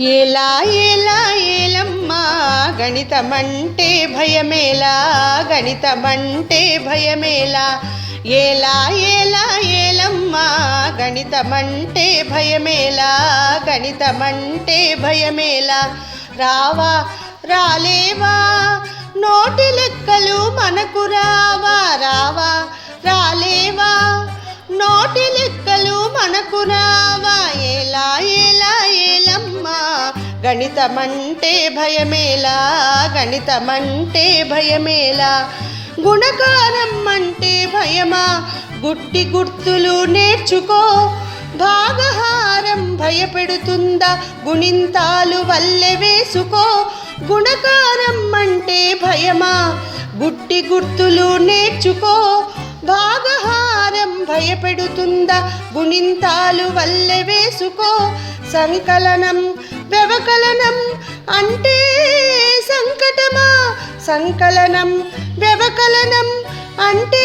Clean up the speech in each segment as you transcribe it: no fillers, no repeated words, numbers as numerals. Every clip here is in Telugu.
ఏలా ఏలా ఏలమ్మా గణితమంటే భయమేలా, గణితమంటే భయమేలా. ఏలా ఏలా ఏలమ్మా గణితమంటే భయమేలా, గణితమంటే భయమేలా. రావా రాలేవా నోటి లెక్కలు మనకు రావా, రావా రాలేవా నోటి లెక్కలు మనకు రావా. ఏలా ఏలా ఏలమ్మా గణితమంటే భయమేలా, గణితమంటే భయమేలా. గుణకారం అంటే భయమా, గుట్టి గుర్తులు నేర్చుకో. భాగహారం భయపెడుతుందా, గుణింతాలు వల్లె వేసుకో. గుణకారం అంటే భయమా, గుట్టి గుర్తులు నేర్చుకో. భాగహారం భయపెడుతుందా, గుణింతాలు వల్లె వేసుకో. సంకలనం వ్యవకలనం అంటే సంకటమా, సంకలనం వ్యవకలనం అంటే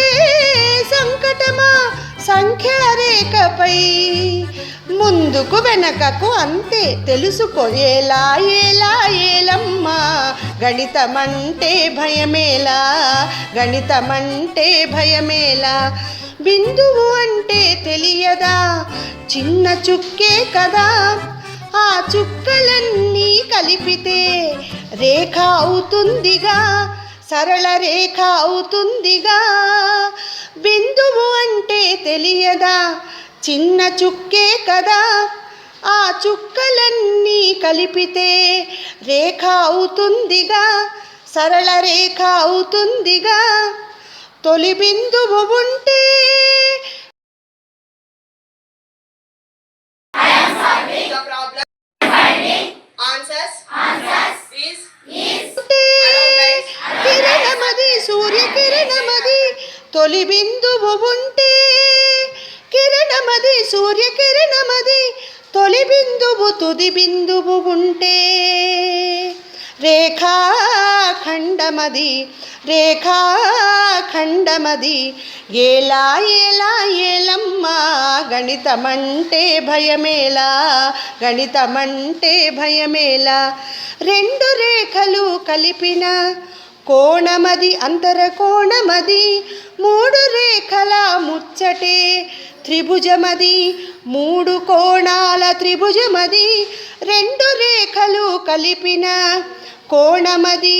సంకటమా. సంఖ్యారేఖపై ముందుకు వెనకకు అంతే తెలుసుకో. ఏలా ఏలా ఏలమ్మా గణితమంటే భయమేలా, గణితమంటే భయమేలా. బిందువు అంటే తెలియదా, చిన్న చుక్కే కదా. ఆ చుక్కలన్నీ కలిపితే రేఖ అవుతుందిగా, సరళ రేఖ అవుతుందిగా. బిందువు అంటే తెలియదా, చిన్న చుక్కే కదా. ఆ చుక్కలన్నీ కలిపితే రేఖ అవుతుందిగా, సరళ రేఖ అవుతుందిగా. తొలి బిందువు ఉంటే కిరణమది, సూర్యకిరణమది. తొలి బిందువు ఉంటే కిరణమది, సూర్యకిరణమది. తొలి బిందువు తుది బిందువు ఉంటే రేఖాఖండమది, రేఖాఖండమది. ఏలా ఏలా ఏలమ్మా గణితమంటే భయమేలా, గణితమంటే భయమేలా. రెండు రేఖలు కలిపిన కోణమది, అంతర కోణమది. మూడు రేఖల ముచ్చటే త్రిభుజమది, మూడు కోణాల త్రిభుజమది. రెండు రేఖలు కలిపిన కోణమది,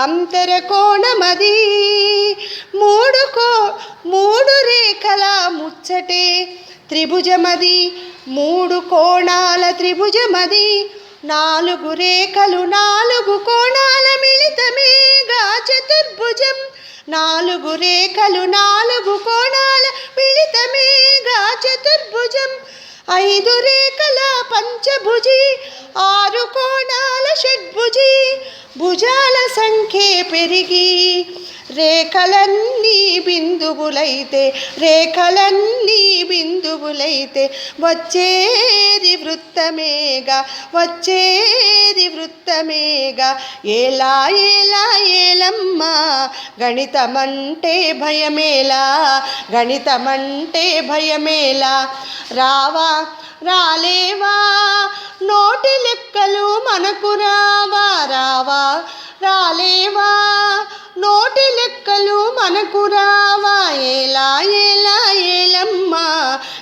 అంతర కోణమది. మూడు రేఖల ముచ్చటే త్రిభుజమది, మూడు కోణాల త్రిభుజమది. నాలుగు రేఖలు నాలుగు కోణాల మిళితమేగా చతుర్భుజం. నాలుగు రేఖలు నాలుగు కోణాల మిళితమేగా చతుర్భుజం. ఐదు రేఖల పంచభుజి, ఆరు కోణాల షడ్భుజి. భుజాల సంఖ్య పెరిగి రేఖలన్నీ బిందువులైతే, రేఖలన్నీ బిందువులైతే వచ్చేది వృత్తమేగా, వచ్చేది వృత్తమేగా. ఏలా ఏలా ఏలమ్మా గణితమంటే భయమేలా, గణితమంటే భయమేలా. రావా రాలేవా నోటి లెక్కలు మనకు రావా, రావా రాలేవా నోటి లెక్కలు మనకు రావా. ఏలా ఏలా ఏలమ్మా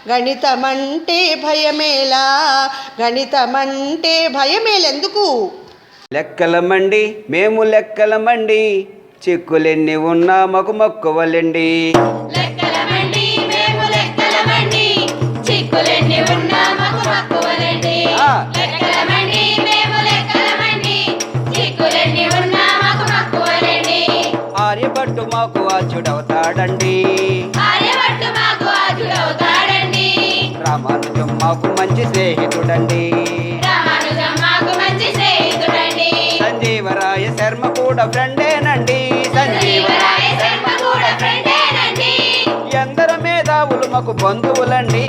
గణితమంటే భయమేలా, గణితమంటే భయమేలెందుకు. లెక్కలమండి మేము లెక్కలమండి, చిక్కులెన్ని ఉన్నా మాకు మక్కువలండి. లెక్కలమండి మేము లెక్కలమండి, చిక్కులెన్ని ఉన్నా మాకు మక్కువలండి. లెక్కలమండి మేము లెక్కలమండి, చిక్కులెన్ని ఉన్నా మాకు మక్కువలండి. ఆర్యభట్టు మాకు ఆచుడవుతాడండి, ఆర్యభట్టు మాకు ఆచుడవుతాడండి. రామానుజం మాకు మంచి స్నేహితుడండి, రామానుజం మాకు మంచి స్నేహితుడండి. సంజీవరాయ శర్మ కూడా ఫ్రెండేనండి, సంజీవరాయ శర్మ కూడా ఫ్రెండేనండి. ఎందర మేధావులు మాకు బంధువులండి.